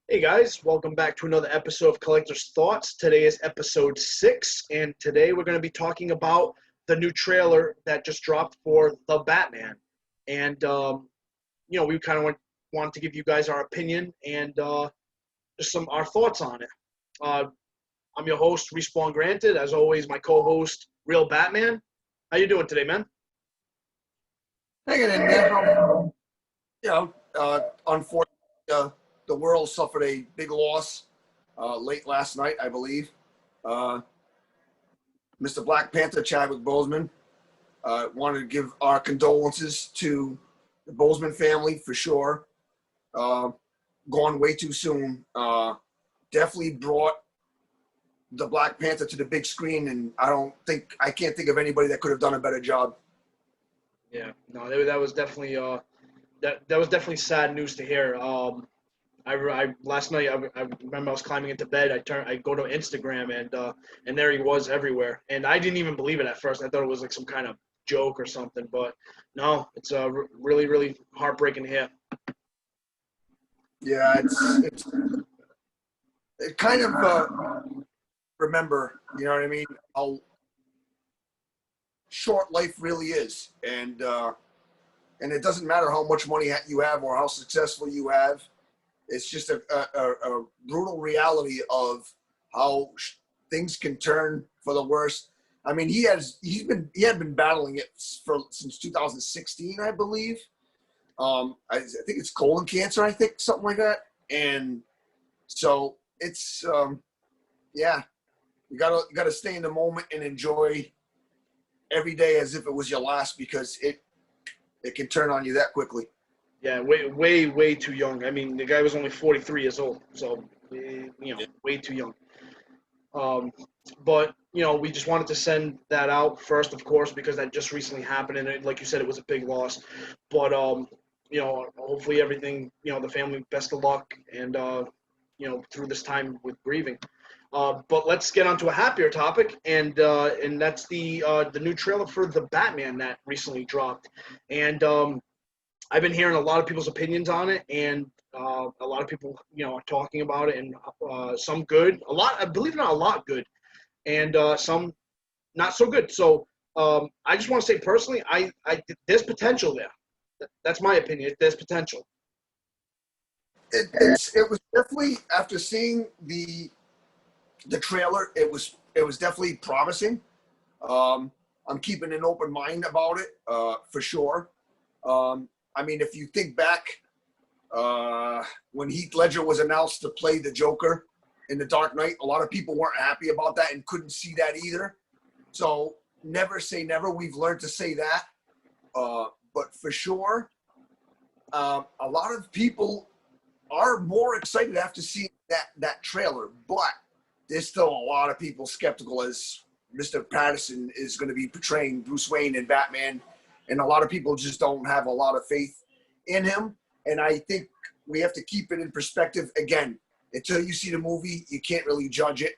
Hey guys, welcome back to another episode of Collector's Thoughts. Today is episode 6, and today we're going to be talking about the new trailer that just dropped for The Batman. And, we kind of wanted to give you guys our opinion and just some our thoughts on it. Uh, I'm your host, Respawn Granted. As always, my co-host, Real Batman. How you doing today, man? Hanging in there. Unfortunately, the world suffered a big loss late last night, I believe. Uh, Mr. Black Panther, Chadwick Boseman, wanted to give our condolences to the Boseman family for sure. Gone way too soon. Definitely brought the Black Panther to the big screen, and I can't think of anybody that could have done a better job. Yeah, no, that was definitely that was definitely sad news to hear. I last night I remember I was climbing into bed. I go to Instagram and there he was everywhere. And I didn't even believe it at first. I thought it was like some kind of joke or something. But no, it's really heartbreaking to hear. Yeah, it's it kind of remember, you know what I mean, how short life really is, and it doesn't matter how much money you have or how successful you have. It's just a brutal reality of how things can turn for the worse. I mean, he had been battling it since 2016, I believe. I think it's colon cancer, I think, something like that. And so it's yeah, you gotta stay in the moment and enjoy every day as if it was your last, because it can turn on you that quickly. Yeah, way too young. I mean, the guy was only 43 years old, so way too young. Um, but we just wanted to send that out first, of course, because that just recently happened, and like you said, it was a big loss. But hopefully everything, the family, best of luck, and through this time with grieving. But let's get on to a happier topic, and that's the new trailer for the Batman that recently dropped, and I've been hearing a lot of people's opinions on it, and a lot of people, are talking about it, and some good, a lot, I believe not a lot good, and some not so good. So I just want to say personally, there's potential there. That's my opinion. There's potential. It was definitely, after seeing the trailer, it was definitely promising. I'm keeping an open mind about it, for sure. I mean, if you think back, when Heath Ledger was announced to play the Joker in The Dark Knight, a lot of people weren't happy about that and couldn't see that either. So never say never. We've learned to say that. But for sure, a lot of people are more excited after seeing that trailer. But there's still a lot of people skeptical, as Mr. Patterson is going to be portraying Bruce Wayne in Batman, and a lot of people just don't have a lot of faith in him. And I think we have to keep it in perspective. Again, until you see the movie, you can't really judge it.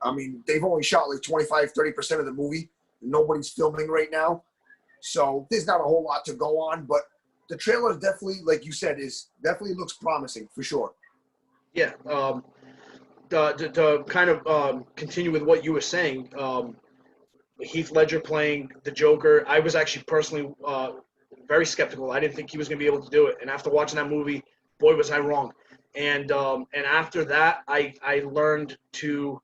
I mean, they've only shot like 25-30% of the movie. Nobody's filming right now. So there's not a whole lot to go on. But the trailer definitely, like you said, is definitely looks promising for sure. Yeah. To kind of continue with what you were saying, Heath Ledger playing the Joker, I was actually personally very skeptical. I didn't think he was going to be able to do it. And after watching that movie, boy, was I wrong. And after that, I learned to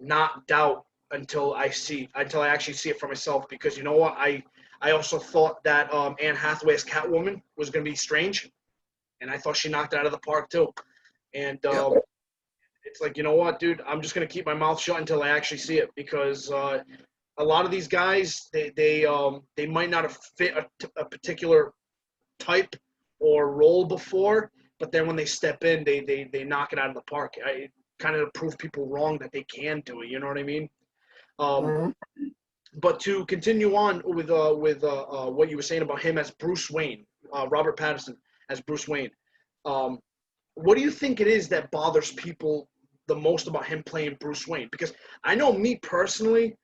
not doubt until I actually see it for myself. Because you know what, I also thought that Anne Hathaway's Catwoman was going to be strange, and I thought she knocked it out of the park too. And Yep. it's like, you know what, dude, I'm just going to keep my mouth shut until I actually see it, because a lot of these guys, they might not have fit a particular type or role before, but then when they step in, they knock it out of the park. I kind of prove people wrong that they can do it. You know what I mean? Um, Mm-hmm. but to continue on with what you were saying about him as Bruce Wayne, Robert Pattinson as Bruce Wayne, um, what do you think it is that bothers people the most about him playing Bruce Wayne? Because I know me personally,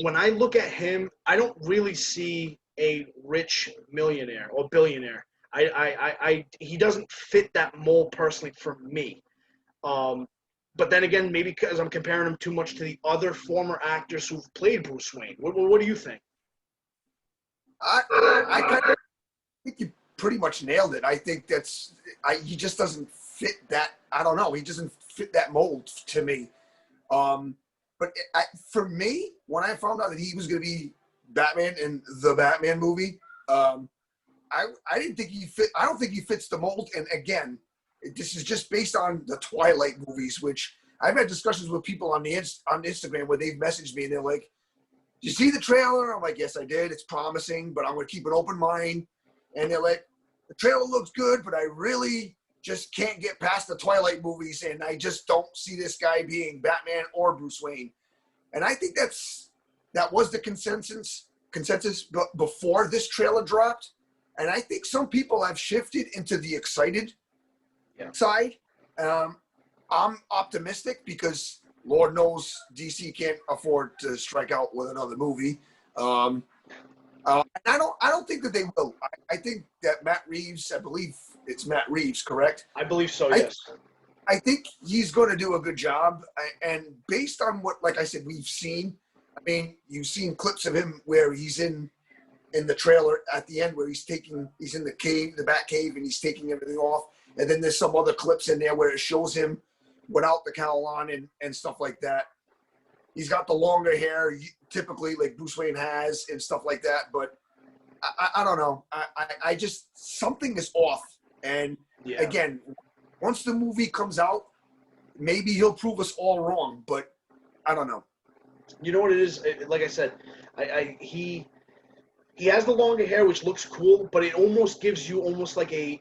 when I look at him, I don't really see a rich millionaire or billionaire. He doesn't fit that mold personally for me. But then again, maybe because I'm comparing him too much to the other former actors who've played Bruce Wayne. What do you think? I kind of think you pretty much nailed it. I think he just doesn't fit that. I don't know. He doesn't fit that mold to me. But for me, when I found out that he was going to be Batman in the Batman movie, I didn't think he fit. I don't think he fits the mold. And again, this is just based on the Twilight movies, which I've had discussions with people on Instagram where they've messaged me and they're like, "Did you see the trailer?" I'm like, "Yes, I did. It's promising, but I'm going to keep an open mind." And they're like, "The trailer looks good, but I really just can't get past the Twilight movies, and I just don't see this guy being Batman or Bruce Wayne." And I think that was the consensus before this trailer dropped. And I think some people have shifted into the excited side. I'm optimistic because Lord knows DC can't afford to strike out with another movie. And I don't think that they will. I think that Matt Reeves, I believe it's Matt Reeves, correct? I believe so, yes. I think he's going to do a good job. And based on what, like I said, we've seen, I mean, you've seen clips of him where he's in the trailer at the end where he's in the cave, the Bat Cave, and he's taking everything off. And then there's some other clips in there where it shows him without the cowl on and stuff like that. He's got the longer hair, typically like Bruce Wayne has and stuff like that. But I don't know. I just, something is off. And again, once the movie comes out, maybe he'll prove us all wrong. But I don't know. You know what it is? Like I said, he has the longer hair, which looks cool, but it almost gives you almost like a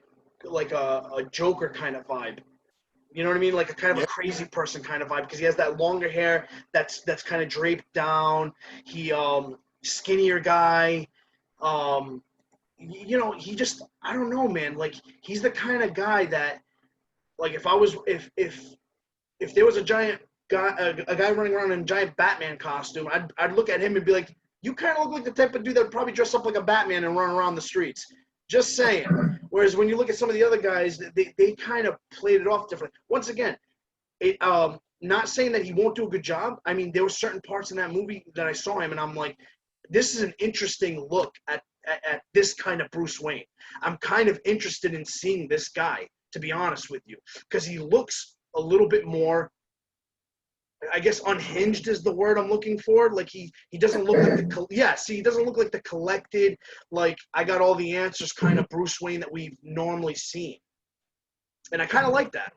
Joker kind of vibe. You know what I mean? Like a kind of a crazy person kind of vibe because he has that longer hair that's kind of draped down. He skinnier guy. You know, he just, I don't know, man. Like he's the kind of guy that, like, if there was a giant guy, a guy running around in a giant Batman costume, I'd look at him and be like, you kind of look like the type of dude that would probably dress up like a Batman and run around the streets. Just saying. Whereas when you look at some of the other guys, they kind of played it off differently. Once again, not saying that he won't do a good job. I mean, there were certain parts in that movie that I saw him, and I'm like, this is an interesting look at this kind of Bruce Wayne. I'm kind of interested in seeing this guy, to be honest with you, because he looks a little bit more, I guess, unhinged is the word I'm looking for. Like he doesn't look like he doesn't look like the collected, like I got all the answers kind of Bruce Wayne that we've normally seen. And I kind of like that.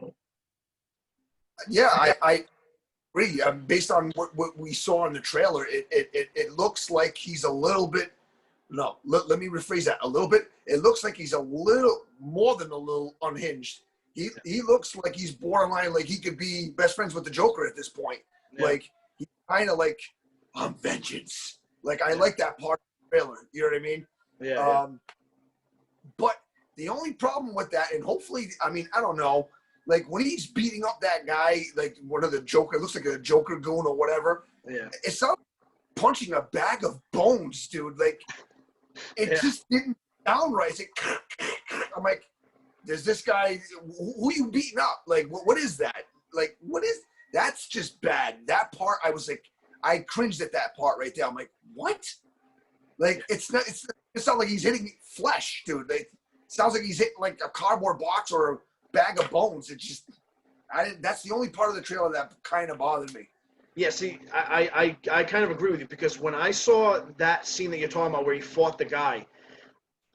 Yeah, I agree. Based on what we saw in the trailer, it looks like he's a little bit. No, let me rephrase that a little bit. It looks like he's a little more than a little unhinged. He looks like he's borderline, like he could be best friends with the Joker at this point. Yeah. Like he's kind of like, I'm vengeance. Like I like that part of the trailer. You know what I mean? Yeah. But the only problem with that, and hopefully, I mean, I don't know, like when he's beating up that guy, like one of the Joker, it looks like a Joker goon or whatever. Yeah. It sounds like punching a bag of bones, dude. Like it just didn't sound right. It's like, I'm like, there's this guy, who are you beating up? Like, what is that? Like, that's just bad. That part, I was like, I cringed at that part right there. I'm like, what? Like, it's not like he's hitting flesh, dude. Like, it sounds like he's hitting like a cardboard box or a bag of bones. It just, that's the only part of the trailer that kind of bothered me. Yeah, see, I kind of agree with you because when I saw that scene that you're talking about where he fought the guy,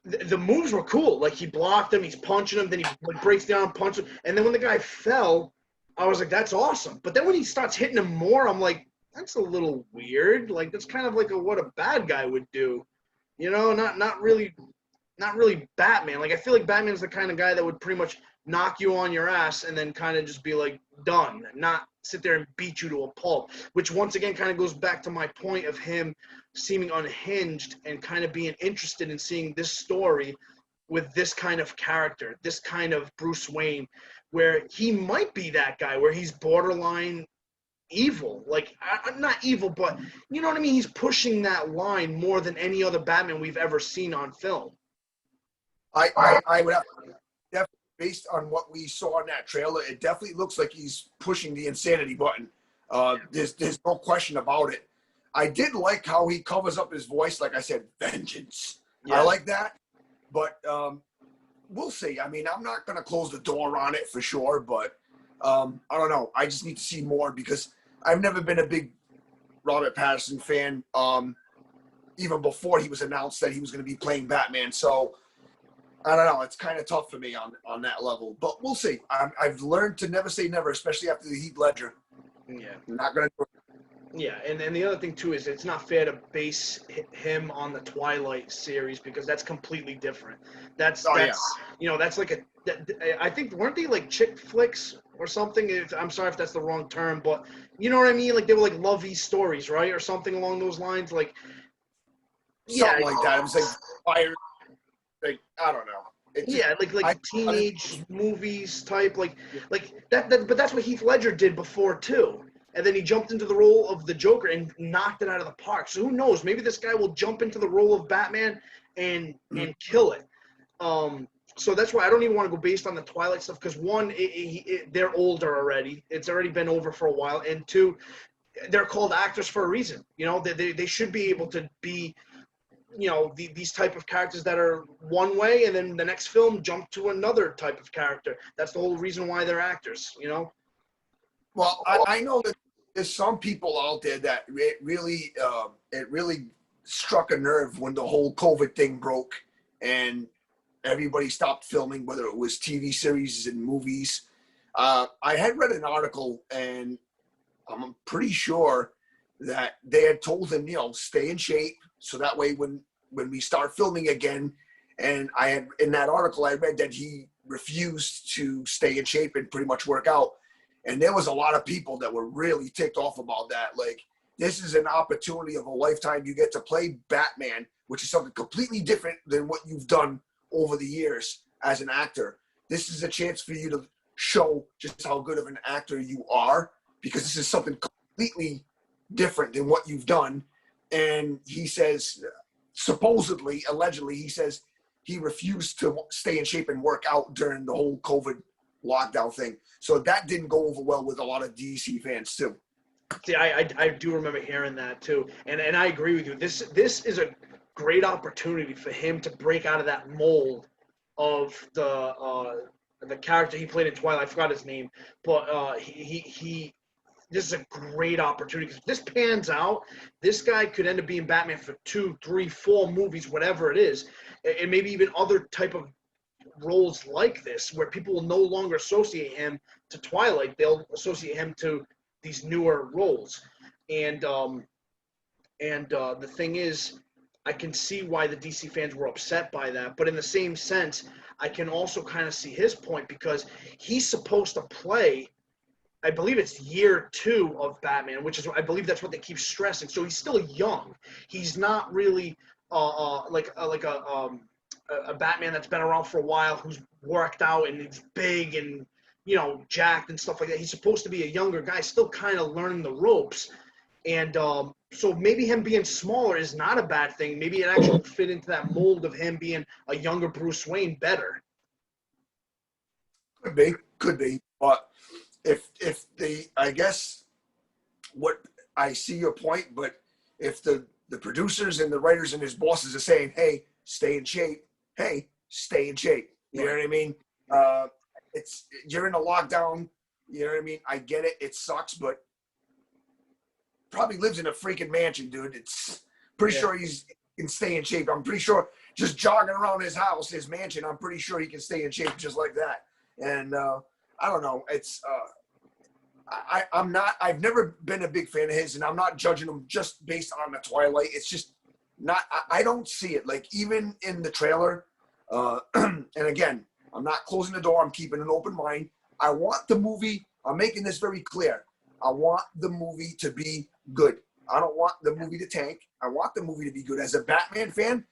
the moves were cool. Like he blocked him, he's punching him, then he like breaks down, punches him, and then when the guy fell, I was like, "That's awesome." But then when he starts hitting him more, I'm like, "That's a little weird." Like that's kind of like what a bad guy would do, you know? Not really Batman. Like I feel like Batman's the kind of guy that would pretty much knock you on your ass and then kind of just be like done, not sit there and beat you to a pulp. Which once again kind of goes back to my point of him seeming unhinged and kind of being interested in seeing this story with this kind of character, this kind of Bruce Wayne, where he might be that guy, where he's borderline evil. Like, not evil, but you know what I mean? He's pushing that line more than any other Batman we've ever seen on film. I would have to definitely based on what we saw in that trailer, it definitely looks like he's pushing the insanity button. There's no question about it. I did like how he covers up his voice, like I said, vengeance. Yeah. I like that, but we'll see. I mean, I'm not going to close the door on it for sure, but I don't know. I just need to see more because I've never been a big Robert Pattinson fan, even before he was announced that he was going to be playing Batman. So I don't know. It's kind of tough for me on that level, but we'll see. I've learned to never say never, especially after the Heath Ledger. Yeah. I'm not going to do it. Yeah, and the other thing too is it's not fair to base him on the Twilight series because that's completely different. That's you know, that's like I think weren't they like chick flicks or something? I'm sorry if that's the wrong term, but you know what I mean? Like they were like lovey stories, right, or something along those lines. Like Something like that. It was like fire. Like I don't know. Like teenage movies type, like that. But that's what Heath Ledger did before too. And then he jumped into the role of the Joker and knocked it out of the park. So who knows? Maybe this guy will jump into the role of Batman and kill it. So that's why I don't even want to go based on the Twilight stuff because one, they're older already. It's already been over for a while, and two, they're called actors for a reason. You know, they should be able to be, you know, these type of characters that are one way, and then the next film jump to another type of character. That's the whole reason why they're actors. You know. Well, I know that there's some people out there that it really struck a nerve when the whole COVID thing broke and everybody stopped filming, whether it was TV series and movies. I had read an article, and I'm pretty sure that they had told him, you know, stay in shape, so that way when we start filming again. And I had in that article I read that he refused to stay in shape and pretty much work out. And there was a lot of people that were really ticked off about that. Like, this is an opportunity of a lifetime. You get to play Batman, which is something completely different than what you've done over the years as an actor. This is a chance for you to show just how good of an actor you are, because this is something completely different than what you've done. And he says, supposedly, allegedly, he says he refused to stay in shape and work out during the whole COVID lockdown thing. So that didn't go over well with a lot of DC fans too. See, I do remember hearing that too, and I agree with you. This is a great opportunity for him to break out of that mold of the character he played in Twilight. I forgot his name, but he this is a great opportunity because if this pans out, this guy could end up being Batman for 2, 3, 4 movies, whatever it is, and maybe even other type of roles like this where people will no longer associate him to Twilight. They'll associate him to these newer roles. And the thing is, I can see why the DC fans were upset by that. But in the same sense, I can also kind of see his point because he's supposed to play, I believe it's year 2 of Batman, which is, I believe that's what they keep stressing. So he's still young. He's not really like a Batman that's been around for a while, who's worked out and is big and, you know, jacked and stuff like that. He's supposed to be a younger guy, still kind of learning the ropes. And so maybe him being smaller is not a bad thing. Maybe it actually will fit into that mold of him being a younger Bruce Wayne better. Could be. But if I guess what I see your point, but if the producers and the writers and his bosses are saying, hey, stay in shape, hey, stay in shape. You know what I mean? You're in a lockdown. You know what I mean? I get it. It sucks, but probably lives in a freaking mansion, dude. It's pretty sure he can stay in shape. I'm pretty sure just jogging around his house, his mansion, I'm pretty sure he can stay in shape just like that. And I don't know. It's I've never been a big fan of his, and I'm not judging him just based on the Twilight. It's just not, I don't see it. Like, even in the trailer, and again, I'm not closing the door. I'm keeping an open mind. I want the movie, I'm making this very clear. I want the movie to be good. I don't want the movie to tank. I want the movie to be good. As a Batman fan,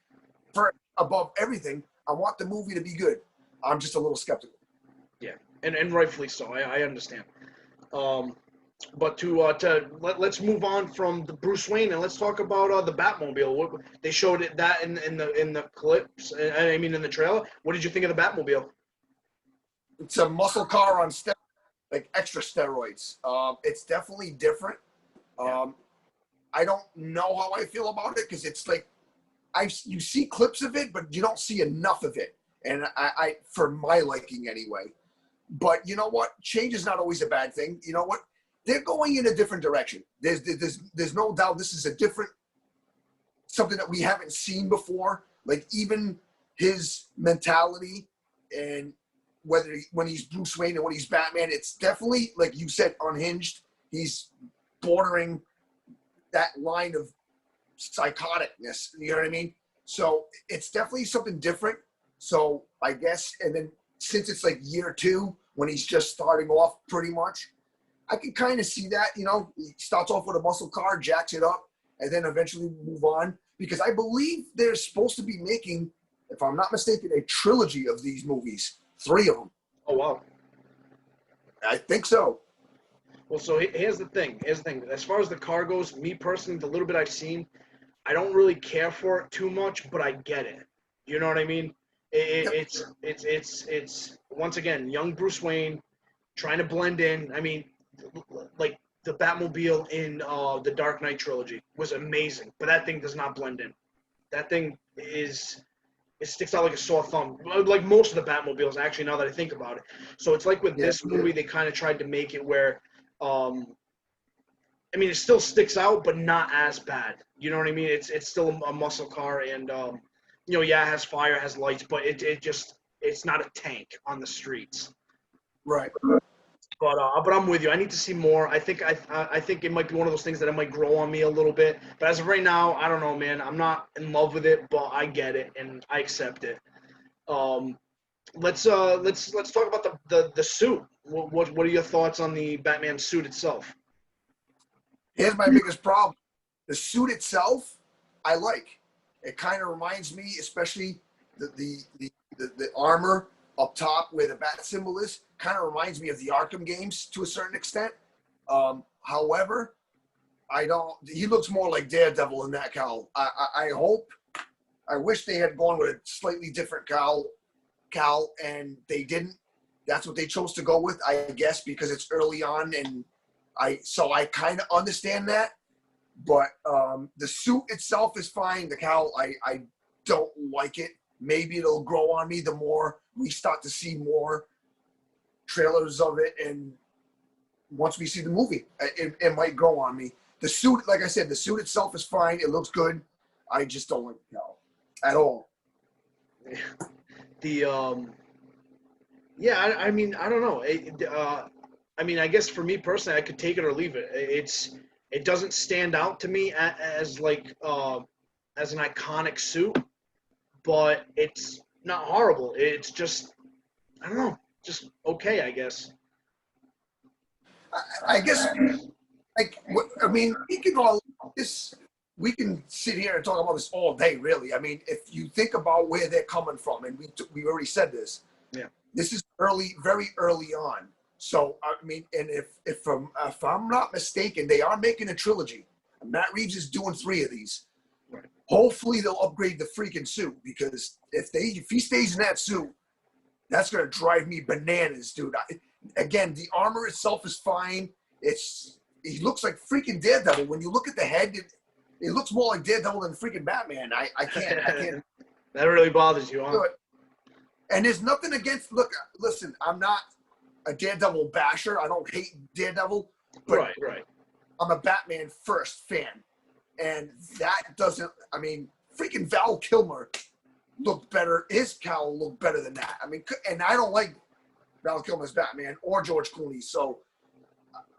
for above everything, I want the movie to be good. I'm just a little skeptical. Yeah, and rightfully so. I understand. But let's move on from the Bruce Wayne and let's talk about the Batmobile. They showed that in the clips. I mean, in the trailer. What did you think of the Batmobile? it's a muscle car on like extra steroids. It's definitely different. I don't know how I feel about it because it's like you see clips of it, but you don't see enough of it. And I for my liking anyway. But you know what? Change is not always a bad thing. You know what? They're going in a different direction. There's no doubt this is a different something that we haven't seen before. Like even his mentality and when he's Bruce Wayne and when he's Batman, it's definitely, like you said, unhinged. He's bordering that line of psychoticness. You know what I mean? So it's definitely something different. So I guess, and then since it's like year 2 when he's just starting off pretty much, I can kind of see that, you know, he starts off with a muscle car, jacks it up, and then eventually move on. Because I believe they're supposed to be making, if I'm not mistaken, a trilogy of these movies. 3 of them. Oh, wow. I think so. Well, so here's the thing. As far as the car goes, me personally, the little bit I've seen, I don't really care for it too much, but I get it. You know what I mean? It's once again, young Bruce Wayne trying to blend in. I mean, like the Batmobile in the Dark Knight trilogy was amazing, but that thing does not blend in. That thing it sticks out like a sore thumb, like most of the Batmobiles, actually, now that I think about it. So it's like with this movie, they kind of tried to make it where, I mean, it still sticks out, but not as bad. You know what I mean? It's still a muscle car, and you know, yeah, it has fire, it has lights, but it's not a tank on the streets. Right. But I'm with you. I need to see more. I think it might be one of those things that it might grow on me a little bit. But as of right now, I don't know, man. I'm not in love with it, but I get it and I accept it. Let's talk about the suit. What are your thoughts on the Batman suit itself? Here's my biggest problem. The suit itself, I like. It kind of reminds me, especially the armor up top where the bat symbol is, kind of reminds me of the Arkham games to a certain extent. However, he looks more like Daredevil in that cowl. I wish they had gone with a slightly different cowl, and they didn't. That's what they chose to go with, I guess, because it's early on, and I kind of understand that. But the suit itself is fine. The cowl, I don't like it. Maybe it'll grow on me the more we start to see more trailers of it, and once we see the movie, it might grow on me. The suit, like I said, the suit itself is fine. It looks good. I just don't like the cowl at all. Yeah, I mean, I don't know. I mean, I guess for me personally, I could take it or leave it. It doesn't stand out to me as like as an iconic suit, but it's not horrible. It's just, I don't know, just okay, I guess. I guess, like, I mean, we can sit here and talk about this all day, really. I mean, if you think about where they're coming from, and we already said this. Yeah. This is very early on. So I mean, and if I'm not mistaken, they are making a trilogy. Matt Reeves is doing 3 of these. Right. Hopefully, they'll upgrade the freaking suit, because if he stays in that suit, that's gonna drive me bananas, dude. Again, the armor itself is fine. He looks like freaking Daredevil. When you look at the head, it looks more like Daredevil than freaking Batman. I can't. That really bothers you, huh? And there's nothing against. Listen, I'm not a Daredevil basher. I don't hate Daredevil, but right. I'm a Batman first fan, and that doesn't. I mean, freaking Val Kilmer looked better. His cowl looked better than that. I mean, and I don't like Val Kilmer's Batman or George Clooney, so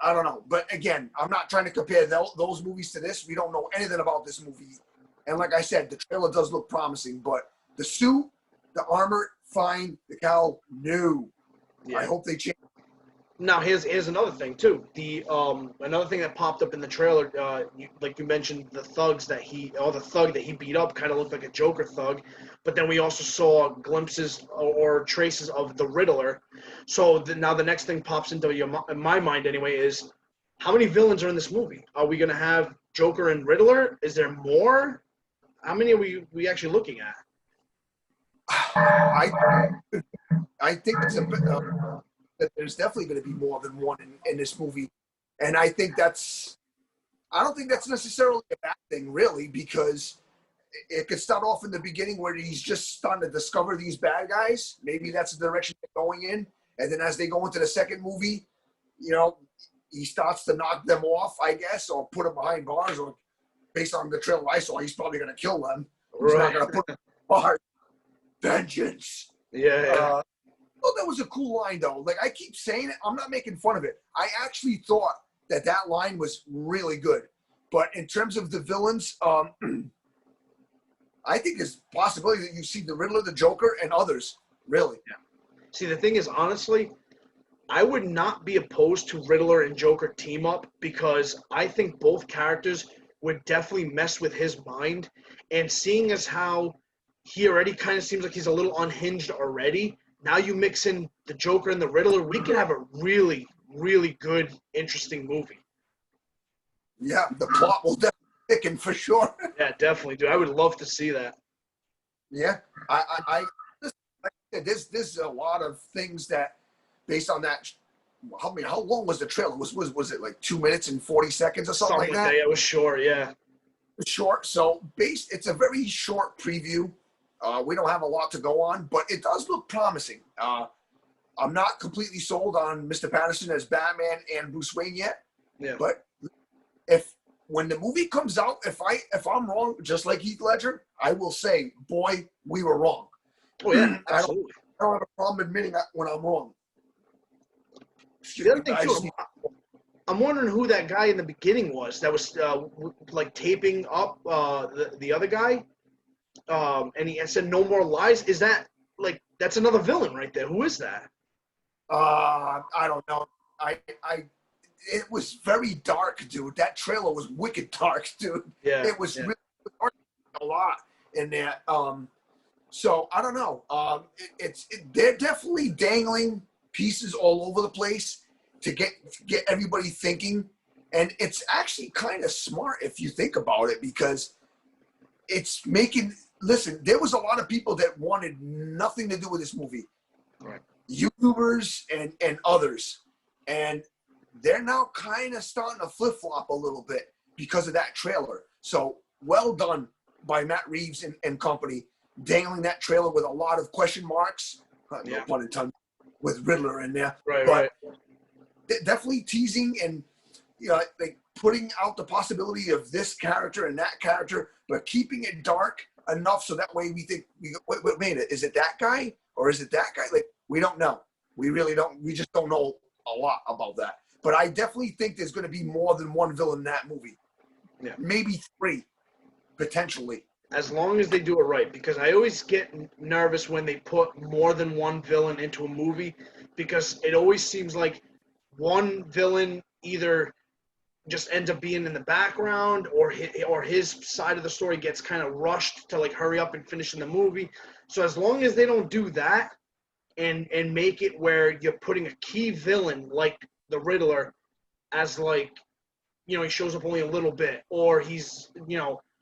I don't know. But again, I'm not trying to compare those movies to this. We don't know anything about this movie, and like I said, the trailer does look promising. But the suit, the armor, fine. The cowl, no. Yeah. I hope they change. Now here's another thing too. The another thing that popped up in the trailer, like you mentioned, the thug that he beat up kind of looked like a Joker thug, but then we also saw glimpses or traces of the Riddler. So now the next thing pops into my mind anyway is, how many villains are in this movie? Are we gonna have Joker and Riddler? Is there more? How many are we actually looking at? I think it's that there's definitely going to be more than one in this movie, and I don't think that's necessarily a bad thing, really, because it could start off in the beginning where he's just starting to discover these bad guys. Maybe that's the direction they're going in, and then as they go into the second movie, you know, he starts to knock them off, I guess, or put them behind bars, or based on the trailer I saw, he's probably going to kill them. He's not going to put them behind bars. Vengeance. Yeah. Oh, that was a cool line, though. Like, I keep saying it. I'm not making fun of it. I actually thought that line was really good. But in terms of the villains, I think there's a possibility that you see the Riddler, the Joker, and others, really. Yeah. See, the thing is, honestly, I would not be opposed to Riddler and Joker team up because I think both characters would definitely mess with his mind. And seeing as how he already kind of seems like he's a little unhinged already, now you mix in the Joker and the Riddler, we could have a really, really good, interesting movie. Yeah, the plot will definitely thicken for sure. Yeah, definitely, dude. I would love to see that. Yeah, there's a lot of things that, based on that. I mean, how long was the trailer? Was it like 2 minutes and 40 seconds or something like that? Yeah, it was short. Yeah, short. So it's a very short preview. We don't have a lot to go on, but it does look promising. I'm not completely sold on Mr. Patterson as Batman and Bruce Wayne yet. Yeah. But when the movie comes out, if I'm wrong, just like Heath Ledger, I will say, boy, we were wrong. Oh yeah, absolutely. I don't have a problem admitting that when I'm wrong. The other thing too, I'm wondering who that guy in the beginning was that was like taping up the other guy, and he said no more lies. Is that like that's another villain right there? Who is that? I don't know. It was very dark, dude. That trailer was wicked dark, dude. Yeah, it was really dark, a lot in there. So I don't know. They're definitely dangling pieces all over the place to get everybody thinking, and it's actually kind of smart if you think about it, because it's making. Listen, there was a lot of people that wanted nothing to do with this movie, right? YouTubers and others, and they're now kind of starting to flip-flop a little bit because of that trailer. So well done by Matt Reeves and company, dangling that trailer with a lot of question marks, no pun intended, with Riddler in there. Right. Definitely teasing and like putting out the possibility of this character and that character, but keeping it dark enough so that way we think, wait a minute, is it that guy or is it that guy? Like, we don't know. We really don't. We just don't know a lot about that. But I definitely think there's going to be more than one villain in that movie. Yeah. Maybe 3, potentially. As long as they do it right, because I always get nervous when they put more than one villain into a movie, because it always seems like one villain either just ends up being in the background, or his side of the story gets kind of rushed to like hurry up and finish in the movie. So as long as they don't do that and make it where you're putting a key villain like the Riddler as like, he shows up only a little bit, or he's,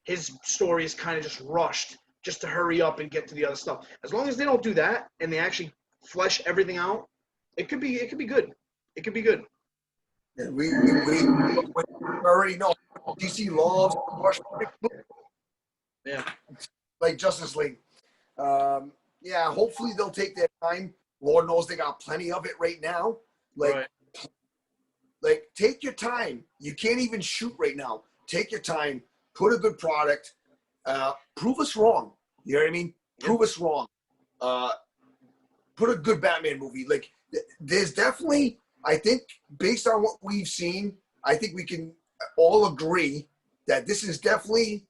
his story is kind of just rushed just to hurry up and get to the other stuff. As long as they don't do that and they actually flesh everything out, it could be good. It could be good. Yeah, we already know DC loves rush. Yeah. Like Justice League. Hopefully they'll take their time. Lord knows they got plenty of it right now. Like, take your time. You can't even shoot right now. Take your time. Put a good product. Prove us wrong. You know what I mean? Prove us wrong. Put a good Batman movie. Like, there's definitely, I think, based on what we've seen, I think we can all agree that this is definitely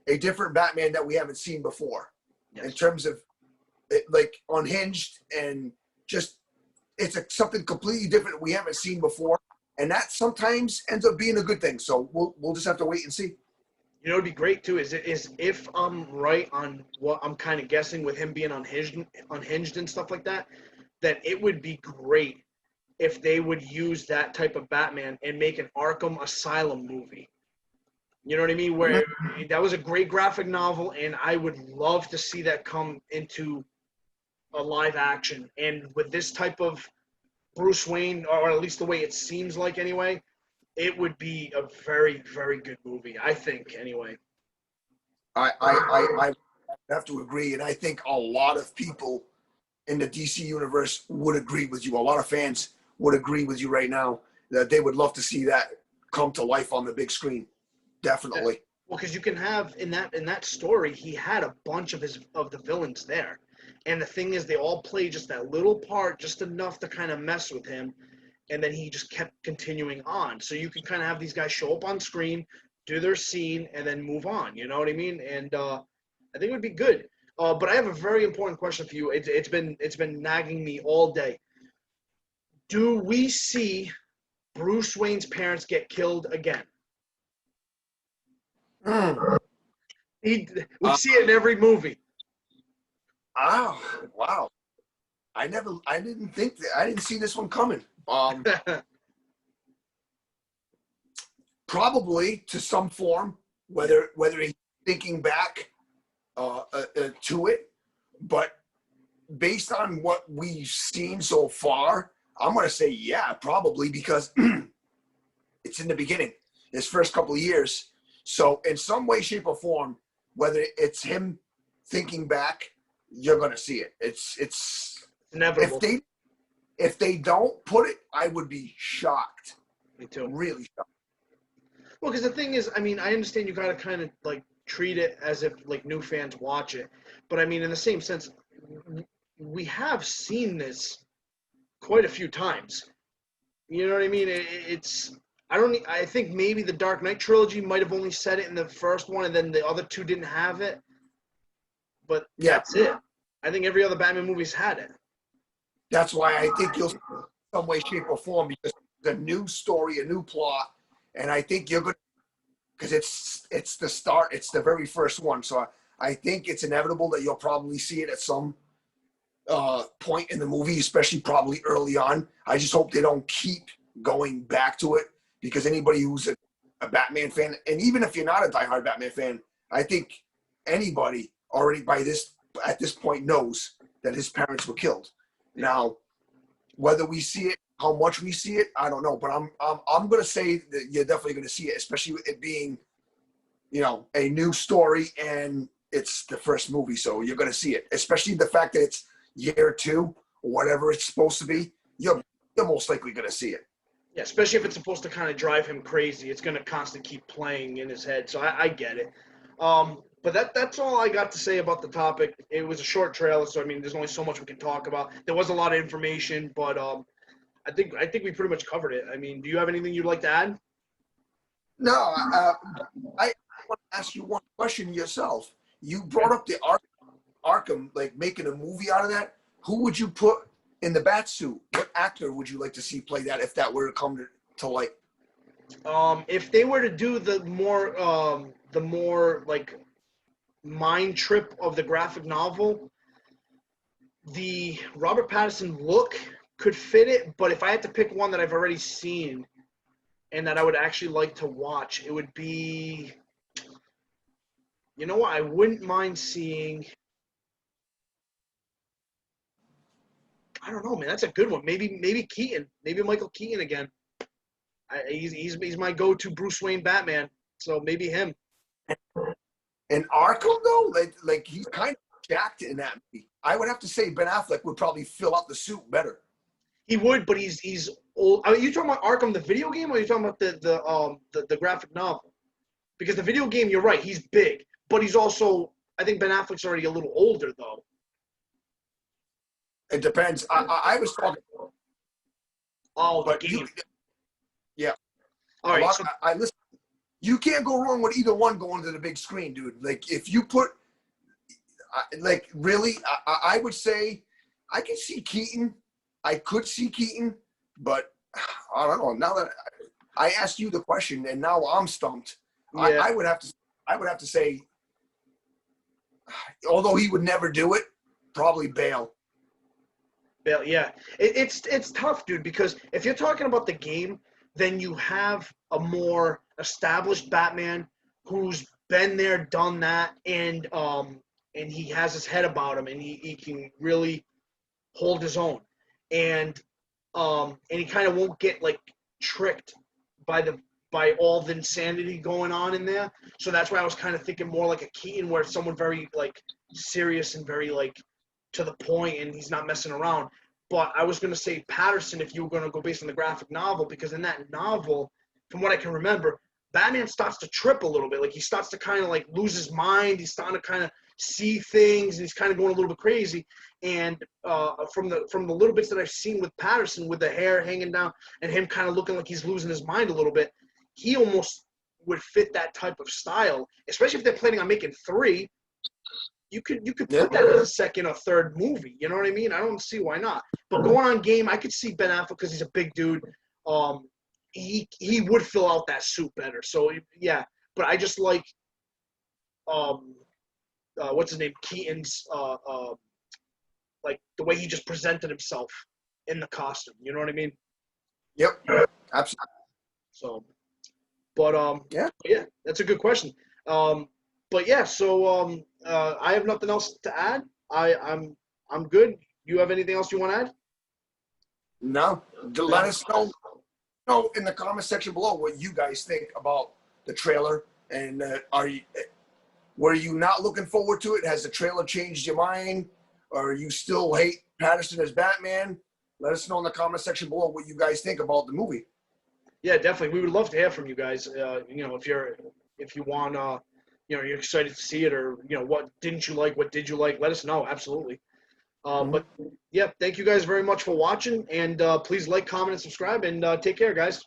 a different Batman that we haven't seen before. Yes. In terms of, like, unhinged and just, it's something completely different we haven't seen before, and that sometimes ends up being a good thing. So we'll just have to wait and see. It'd be great too. Is if I'm right on what I'm kind of guessing with him being unhinged and stuff like that, that it would be great if they would use that type of Batman and make an Arkham Asylum movie. You know what I mean? Where that was a great graphic novel, and I would love to see that come into a live action. And with this type of Bruce Wayne, or at least the way it seems like anyway, it would be a very, very good movie. I think anyway. I have to agree, and I think a lot of people in the DC universe would agree with you. A lot of fans would agree with you right now that they would love to see that come to life on the big screen. Definitely. Well, because you can have in that story, he had a bunch of the villains there, and the thing is, they all play just that little part, just enough to kind of mess with him, and then he just kept continuing on. So you can kind of have these guys show up on screen, do their scene, and then move on. You know what I mean? And I think it would be good. But I have a very important question for you. It's been nagging me all day. Do we see Bruce Wayne's parents get killed again? Mm. We see it in every movie. Oh, wow. I didn't think that. I didn't see this one coming. Probably to some form, whether he's thinking back to it, but based on what we've seen so far, I'm going to say yeah, probably, because it's in the beginning, his first couple of years. So in some way, shape, or form, whether it's him thinking back, you're going to see it. It's Inevitable. if they don't put it, I would be shocked. Me too. Really shocked. Well, because the thing is, I mean, I understand you got to kind of like treat it as if like new fans watch it, but I mean, in the same sense, we have seen this quite a few times. You know what I mean? It's I don't. I think maybe the Dark Knight trilogy might have only said it in the first one, and then the other two didn't have it. But Yeah, that's it. I think every other Batman movie's had it. that's why I think you'll see it in some way, shape, or form, because it's a new story, a new plot, and I think you're going to, because it's the start, it's the very first one. So I think it's inevitable that you'll probably see it at some point in the movie, especially probably early on. I just hope they don't keep going back to it, because anybody who's a Batman fan, and even if you're not a diehard Batman fan, I think anybody already at this point knows that his parents were killed. Now, whether we see it, how much we see it, I don't know. But I'm going to say that you're definitely going to see it, especially with it being, a new story, and it's the first movie, so you're going to see it. Especially the fact that it's year 2 or whatever it's supposed to be, you're most likely going to see it. Yeah, especially if it's supposed to kind of drive him crazy. It's going to constantly keep playing in his head. So I get it. But that's all I got to say about the topic. It was a short trailer, so I mean, there's only so much we can talk about. There was a lot of information, but I think we pretty much covered it. I mean, do you have anything you'd like to add? No, I want to ask you one question yourself. You brought up the Arkham, like making a movie out of that. Who would you put in the bat suit? What actor would you like to see play that if that were to come to light? If they were to do the more like mind trip of the graphic novel, the Robert Pattinson look could fit it. But if I had to pick one that I've already seen and that I would actually like to watch, it would be, you know what? I wouldn't mind seeing. I don't know, man. That's a good one. Maybe Keaton. Maybe Michael Keaton again. He's my go-to Bruce Wayne Batman. So maybe him. And Arkham though, like he's kind of jacked in that movie. I would have to say Ben Affleck would probably fill out the suit better. He would, but he's old. Are you talking about Arkham the video game, or are you talking about the graphic novel? Because the video game, you're right, he's big, but he's also, I think Ben Affleck's already a little older though. It depends. I was talking. Oh, But the game. yeah. All right. So, I listen. You can't go wrong with either one going to the big screen, dude. Like if you put, like really, I would say, I can see Keaton. I could see Keaton, but I don't know. Now that I asked you the question, and now I'm stumped. yeah. I would have to say, although he would never do it, probably Bale. Yeah, it's tough, dude. Because if you're talking about the game, then you have a more established Batman who's been there, done that, and he has his head about him, and he can really hold his own. And and he kind of won't get like tricked by all the insanity going on in there. So that's why I was kind of thinking more like a Keaton, where it's someone very like serious and very like to the point, and he's not messing around. But I was gonna say Patterson if you were gonna go based on the graphic novel, because in that novel, from what I can remember, Batman starts to trip a little bit. Like he starts to kind of like lose his mind. He's starting to kind of see things, and he's kind of going a little bit crazy. And from the little bits that I've seen with Patterson, with the hair hanging down and him kind of looking like he's losing his mind a little bit, he almost would fit that type of style, especially if they're planning on making 3. You could put that as a second or third movie. You know what I mean? I don't see why not. But going on game, I could see Ben Affleck because he's a big dude. He would fill out that suit better. So yeah, but I just like what's his name, Keaton's like the way he just presented himself in the costume. You know what I mean? Yep. Absolutely. So. But yeah, that's a good question. But yeah, so I have nothing else to add. I'm good. You have anything else you want to add? No. Let us know in the comment section below what you guys think about the trailer, and were you not looking forward to it? Has the trailer changed your mind, or you still hate Patterson as Batman? Let us know in the comment section below what you guys think about the movie. Yeah, definitely. We would love to hear from you guys. If you want, you're excited to see it, or what didn't you like? What did you like? Let us know. Absolutely. But yeah, thank you guys very much for watching, and please like, comment, and subscribe, and take care, guys.